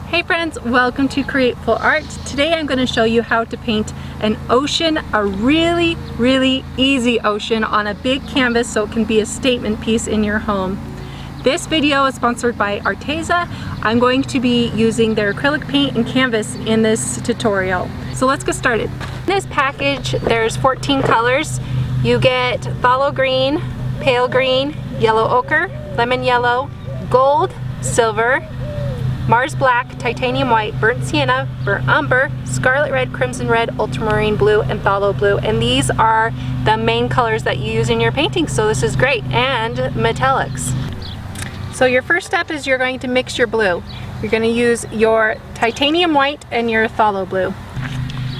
Hey friends, welcome to Createful Art. Today I'm going to show you how to paint an ocean, a really easy ocean on a big canvas so it can be a statement piece in your home. This video is sponsored by Arteza. I'm going to be using their acrylic paint and canvas in this tutorial. So let's get started. In this package there's 14 colors. You get phthalo green, pale green, yellow ochre, lemon yellow, gold, silver, Mars black, titanium white, burnt sienna, burnt umber, scarlet red, crimson red, ultramarine blue, and phthalo blue. And these are the main colors that you use in your painting, so this is great. And metallics. So your first step is you're going to mix your blue. You're going to use your titanium white and your phthalo blue.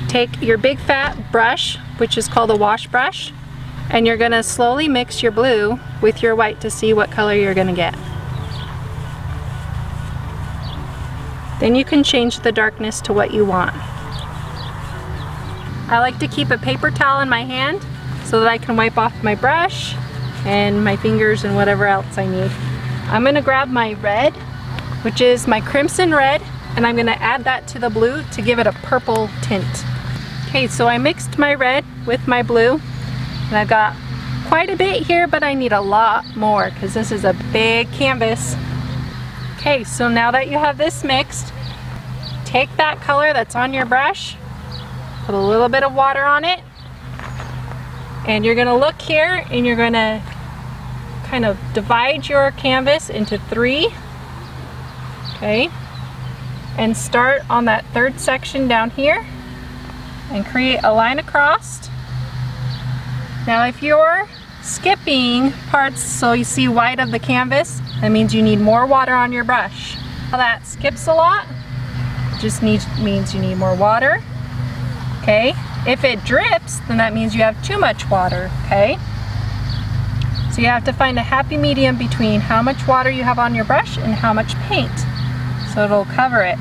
Take your big fat brush, which is called a wash brush, and you're going to slowly mix your blue with your white to see what color you're going to get. Then you can change the darkness to what you want. I like to keep a paper towel in my hand so that I can wipe off my brush and my fingers and whatever else I need. I'm going to grab my red, which is my crimson red, and I'm going to add that to the blue to give it a purple tint. Okay, so I mixed my red with my blue, and I've got quite a bit here, but I need a lot more because this is a big canvas. Okay, so now that you have this mixed, take that color that's on your brush, put a little bit of water on it, and you're going to look here and you're going to kind of divide your canvas into 3, okay, and start on that third section down here and create a line across. Now if you're skipping parts so you see white of the canvas, that means you need more water on your brush. Now that skips a lot, just means you need more water. Okay, if it drips, then that means you have too much water. Okay, so you have to find a happy medium between how much water you have on your brush and how much paint, so it'll cover it.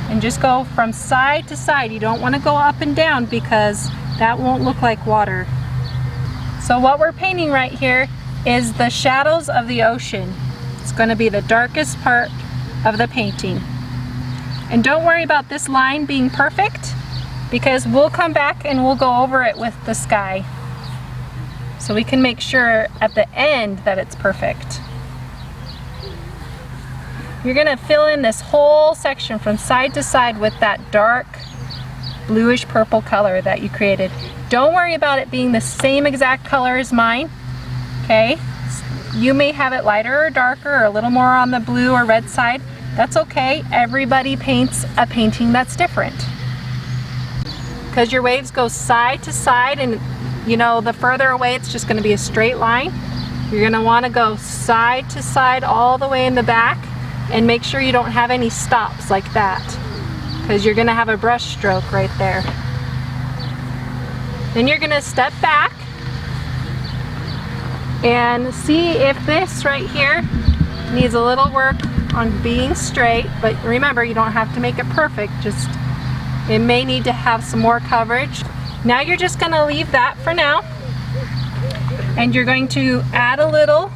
And just go from side to side. You don't want to go up and down because that won't look like water. So what we're painting right here is the shadows of the ocean. It's going to be the darkest part of the painting. And don't worry about this line being perfect because we'll come back and we'll go over it with the sky. So we can make sure at the end that it's perfect. You're going to fill in this whole section from side to side with that dark bluish purple color that you created. Don't worry about it being the same exact color as mine. Okay, you may have it lighter or darker or a little more on the blue or red side. That's okay. Everybody paints a painting that's different. Because your waves go side to side, and you know, the further away it's just going to be a straight line. You're going to want to go side to side all the way in the back and make sure you don't have any stops like that, because you're going to have a brush stroke right there. Then you're going to step back and see if this right here needs a little work on being straight, but remember, you don't have to make it perfect, just it may need to have some more coverage. Now you're just going to leave that for now, and you're going to add a little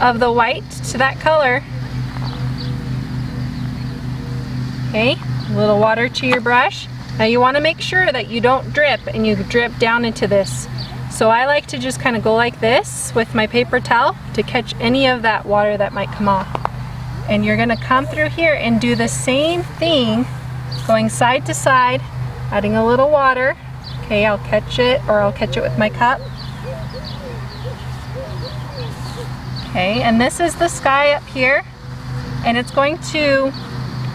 of the white to that color. Okay, a little water to your brush. Now you want to make sure that you don't drip and you drip down into this. So I like to just kind of go like this with my paper towel to catch any of that water that might come off. And you're going to come through here and do the same thing, going side to side, adding a little water. Okay, I'll catch it, or I'll catch it with my cup. Okay, and this is the sky up here, and it's going to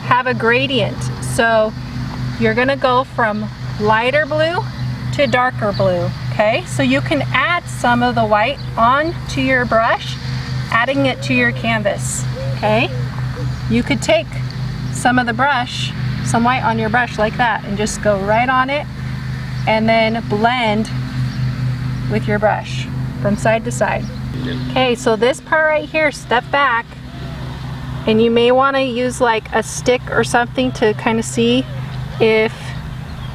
have a gradient. So you're going to go from lighter blue to darker blue. Okay, so you can add some of the white onto your brush, adding it to your canvas. Okay, you could take some of the brush, some white on your brush like that, and just go right on it and then blend with your brush from side to side. Okay, so this part right here, step back, and you may want to use like a stick or something to kind of see if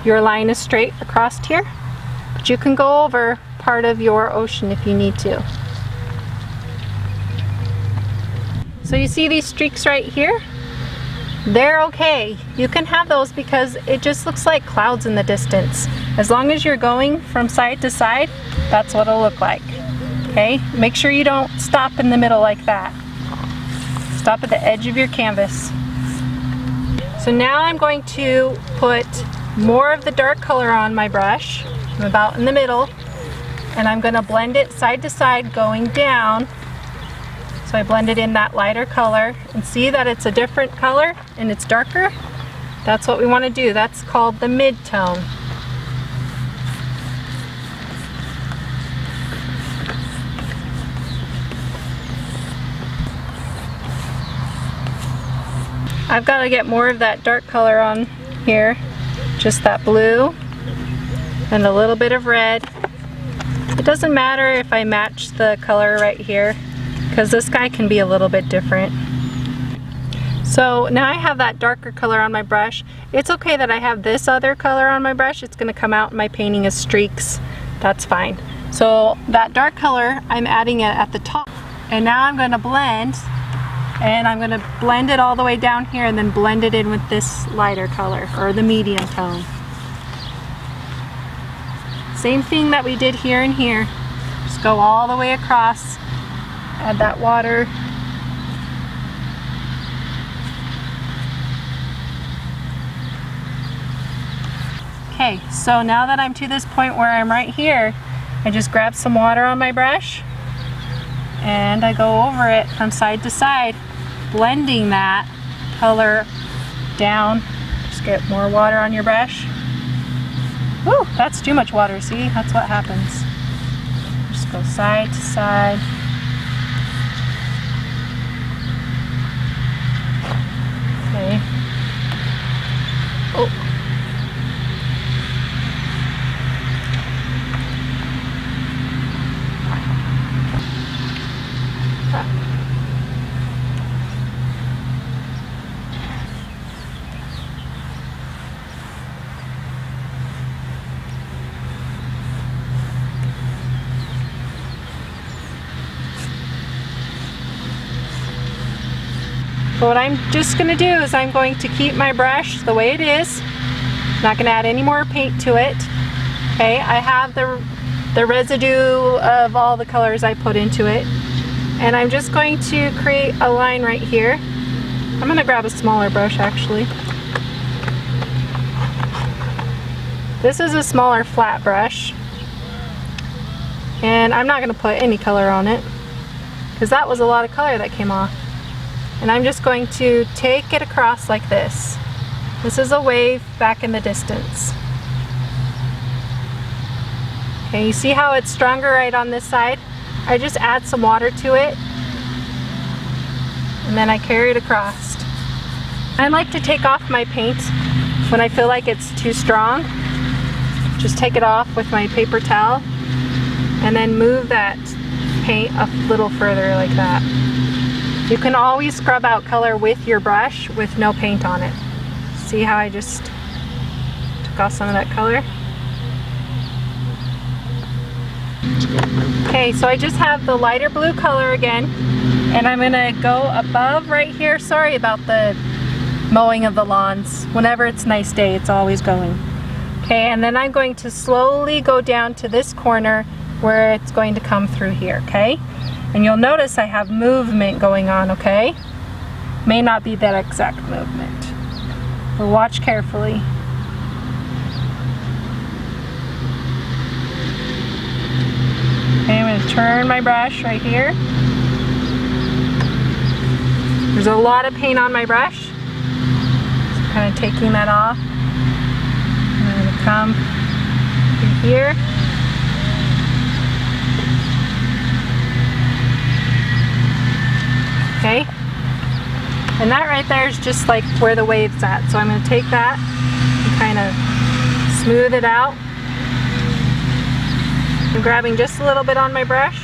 your line is straight across here. But you can go over part of your ocean if you need to. So you see these streaks right here? they're okay. You can have those because it just looks like clouds in the distance. As long as you're going from side to side, that's what it'll look like. Okay, make sure you don't stop in the middle like that. Stop at the edge of your canvas. So now I'm going to put more of the dark color on my brush. I'm about in the middle, and I'm going to blend it side to side going down. So I blended in that lighter color, and see that it's a different color and it's darker? That's what we want to do. That's called the mid-tone. I've got to get more of that dark color on here, just that blue and a little bit of red. It doesn't matter if I match the color right here, because this guy can be a little bit different. So now I have that darker color on my brush. It's okay that I have this other color on my brush. It's going to come out in my painting as streaks. That's fine. So that dark color, I'm adding it at the top. And now I'm going to blend, and I'm going to blend it all the way down here and then blend it in with this lighter color, or the medium tone. Same thing that we did here and here. Just go all the way across. Add that water. Okay, so now that I'm to this point where I'm right here, I just grab some water on my brush and I go over it from side to side, blending that color down. Just get more water on your brush. Woo, that's too much water, see? That's what happens. Just go side to side. Okay. Oh. But what I'm just going to do is I'm going to keep my brush the way it is. Not going to add any more paint to it. Okay, I have the residue of all the colors I put into it. And I'm just going to create a line right here. I'm going to grab a smaller brush actually. This is a smaller flat brush. And I'm not going to put any color on it, because that was a lot of color that came off. And I'm just going to take it across like this. This is a wave back in the distance. Okay, you see how it's stronger right on this side? I just add some water to it, and then I carry it across. I like to take off my paint when I feel like it's too strong. Just take it off with my paper towel, and then move that paint a little further like that. You can always scrub out color with your brush with no paint on it. See how I just took off some of that color? Okay, so I just have the lighter blue color again, and I'm gonna go above right here. Sorry about the mowing of the lawns. Whenever it's a nice day, it's always going. Okay, and then I'm going to slowly go down to this corner where it's going to come through here, okay? And you'll notice I have movement going on, okay? May not be that exact movement, but watch carefully. Okay, I'm going to turn my brush right here. There's a lot of paint on my brush, so I'm kind of taking that off. I'm going to come through here. Okay, and that right there is just like where the wave's at. So I'm going to take that and kind of smooth it out. I'm grabbing just a little bit on my brush,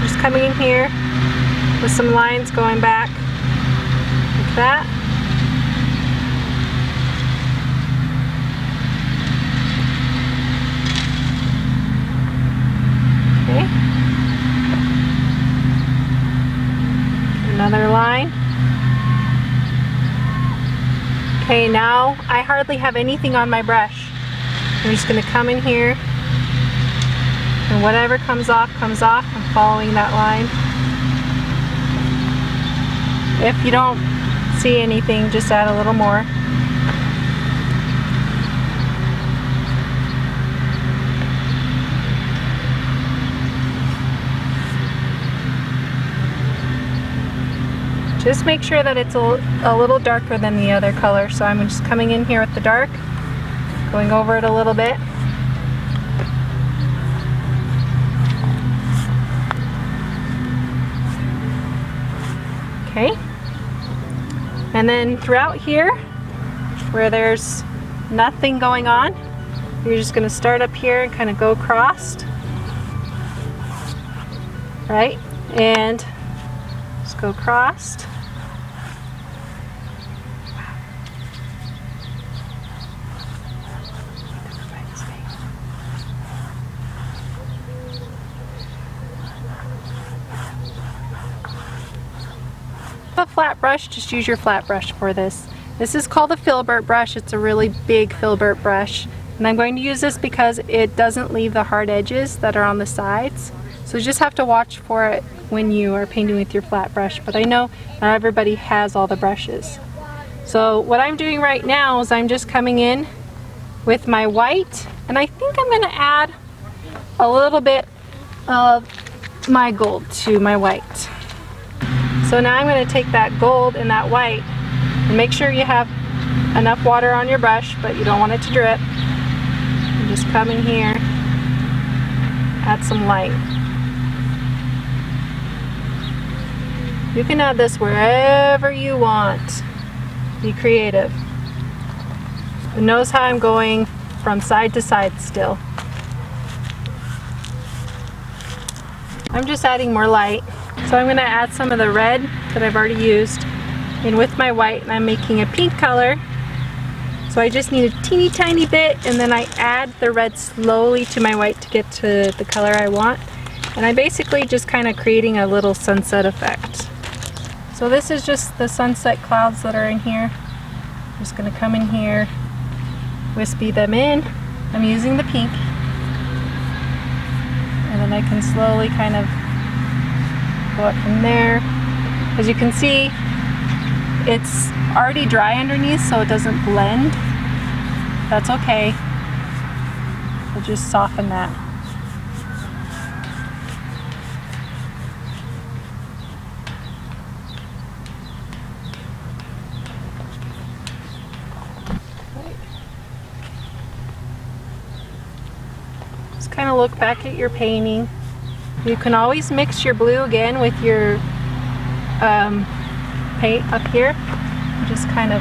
just coming in here with some lines going back like that. Okay. Another line. Okay, now I hardly have anything on my brush. I'm just going to come in here, and whatever comes off, comes off. I'm following that line. If you don't see anything, just add a little more. Just make sure that it's a little darker than the other color. So I'm just coming in here with the dark, going over it a little bit. Okay. And then throughout here, where there's nothing going on, you're just going to start up here and kind of go across. Right? And just go across. A flat brush, just use your flat brush for this. This is called a filbert brush. It's a really big filbert brush, and I'm going to use this because it doesn't leave the hard edges that are on the sides. So you just have to watch for it when you are painting with your flat brush, but I know not everybody has all the brushes. So what I'm doing right now is I'm just coming in with my white, and I think I'm going to add a little bit of my gold to my white. So now I'm going to take that gold and that white, and make sure you have enough water on your brush, but you don't want it to drip. And just come in here, add some light. You can add this wherever you want. Be creative. But notice how I'm going from side to side still. I'm just adding more light. So I'm going to add some of the red that I've already used in with my white, and I'm making a pink color. So I just need a teeny tiny bit, and then I add the red slowly to my white to get to the color I want. And I'm basically just kind of creating a little sunset effect. So this is just the sunset clouds that are in here. I'm just going to come in here, wispy them in. I'm using the pink. And then I can slowly kind of go up from there. As you can see, it's already dry underneath, so it doesn't blend. That's okay. We'll just soften that. Just kind of look back at your painting. You can always mix your blue again with your paint up here. Just kind of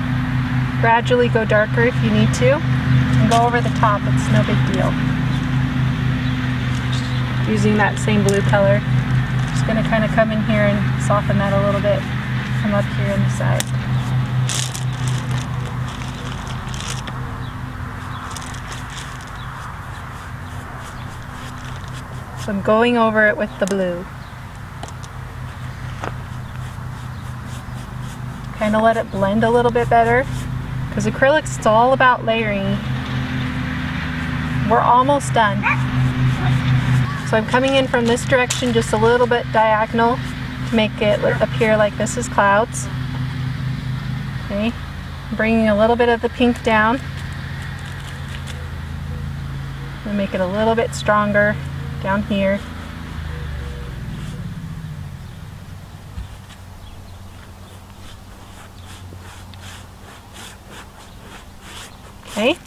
gradually go darker if you need to, and go over the top. It's no big deal. Just using that same blue color. Just going to kind of come in here and soften that a little bit. Come up here on the side. So I'm going over it with the blue. Kind of let it blend a little bit better, because acrylics, it's all about layering. We're almost done. So I'm coming in from this direction just a little bit diagonal to make it appear like this is clouds. Okay, bringing a little bit of the pink down and make it a little bit stronger down here. Okay,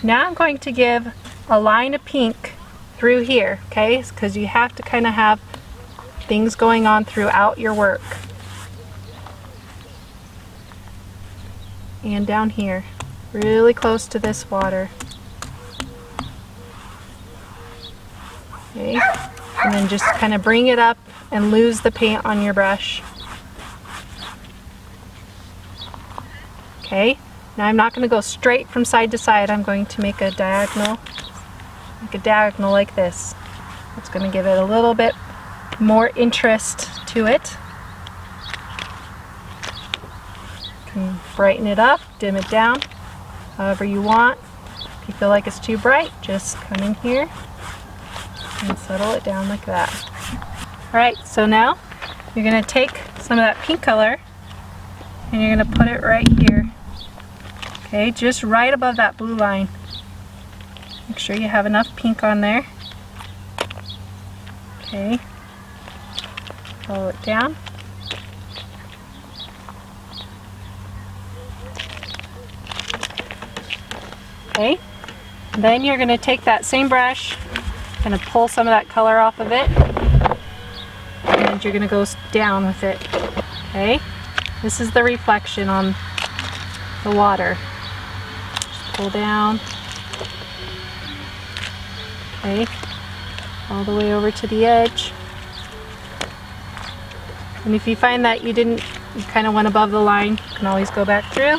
now I'm going to give a line of pink through here, okay, because you have to kind of have things going on throughout your work. And down here, really close to this water. Okay, and then just kind of bring it up and lose the paint on your brush. Okay, now I'm not going to go straight from side to side. I'm going to make a diagonal like this. It's going to give it a little bit more interest to it. Can brighten it up dim it down however you want. If you feel like it's too bright, just come in here and settle it down like that. Alright, so now you're going to take some of that pink color and you're going to put it right here. Okay, just right above that blue line. Make sure you have enough pink on there. Okay, follow it down. Okay, then you're going to take that same brush, going to pull some of that color off of it, and you're going to go down with it. Okay, this is the reflection on the water. Just pull down. Okay, all the way over to the edge. And if you find that you kind of went above the line, you can always go back through.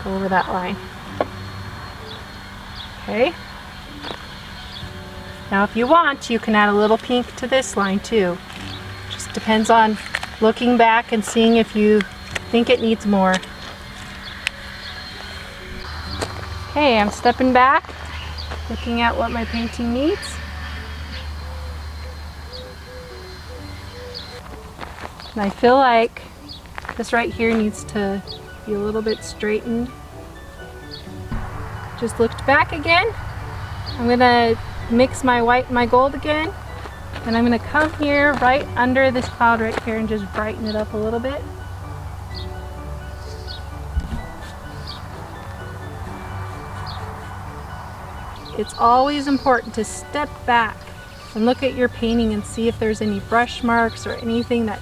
Go over that line. Okay. Now if you want, you can add a little pink to this line too. Just depends on looking back and seeing if you think it needs more. Okay, I'm stepping back, looking at what my painting needs. And I feel like this right here needs to be a little bit straightened. Just looked back again. I'm gonna mix my white and my gold again, and I'm gonna come here right under this cloud right here and just brighten it up a little bit. It's always important to step back and look at your painting and see if there's any brush marks or anything that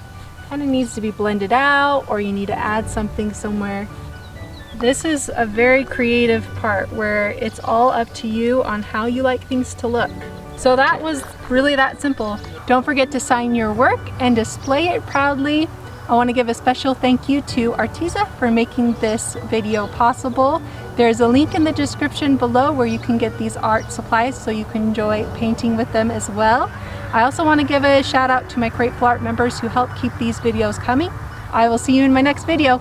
kind of needs to be blended out, or you need to add something somewhere. This is a very creative part where it's all up to you on how you like things to look. So that was really that simple. Don't forget to sign your work and display it proudly. I want to give a special thank you to Arteza for making this video possible. There's a link in the description below where you can get these art supplies so you can enjoy painting with them as well. I also want to give a shout out to my Createful Art members who help keep these videos coming. I will see you in my next video.